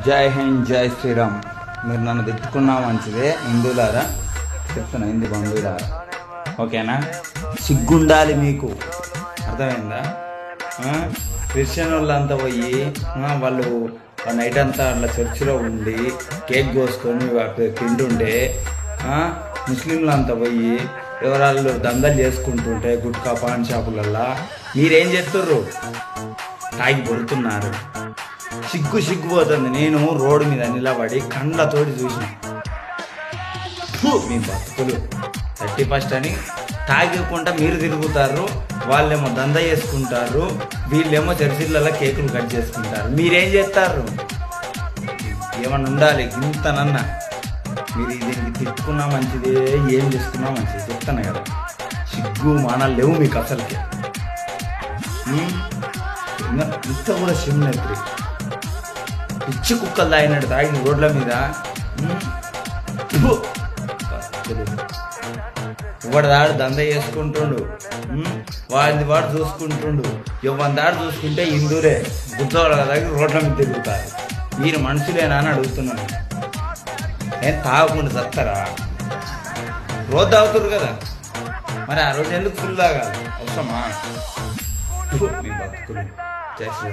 జై హింద్ జై శ్రీరామ్. మీరు నన్ను తిట్టుకున్నా మంచిదే, హిందువులారా చెప్తున్నా, హిందూ బంధువులారా, ఓకేనా? సిగ్గుండాలి మీకు, అర్థమైందా? క్రిస్టియన్ వాళ్ళంతా పోయి వాళ్ళు నైట్ అంతా అట్లా చర్చిలో ఉండి కేక్ కోసుకొని తింటుంటే, ముస్లింలు అంతా పోయి ఎవరాళ్ళు దందలు చేసుకుంటుంటే గుట్కా పాన్ షాపులల్లా మీరేం చేస్తుర్రు? తాగి పొరుతున్నారు. సిగ్గుపోతుంది. నేను రోడ్డు మీద నిలబడి కండ్లతోటి చూసిన మీ బతుకులు 31st అని తాగికుండా మీరు తిరుగుతారు, వాళ్ళేమో దంద చేసుకుంటారు, వీళ్ళేమో చర్చిలలో కేకులు కట్ చేసుకుంటారు. మీరేం చేస్తారు? ఏమన్నా ఉండాలి ఇంతనన్నా. మీరు దీనికి తిట్టుకున్నా మంచిదే, ఏం చేసుకున్నా మంచిది, చెప్తాను కదా. సిగ్గు మానాలు లేవు మీకు అసలుకి. ఇంత కూడా సిమ్నెత్రి పిచ్చి కుక్కలు తాగినట్టు తాగి రోడ్ల మీద వాడు దాడు దంద చేసుకుంటుండు, వాడు చూసుకుంటుండు. ఎవరి దాడు చూసుకుంటే హిందూరే బుద్ధవాళ్ళ తాగి రోడ్ల మీద తిరుగుతారు. మీరు మనుషులేనా అని అడుగుతున్నాను. నేను తాగకుండా చస్తారా? రోజు తాగుతారు కదా, మరి ఆ రోజు ఎందుకు ఫుల్ తాగాలి? అవసరమా? మీ బతుకులు చేసి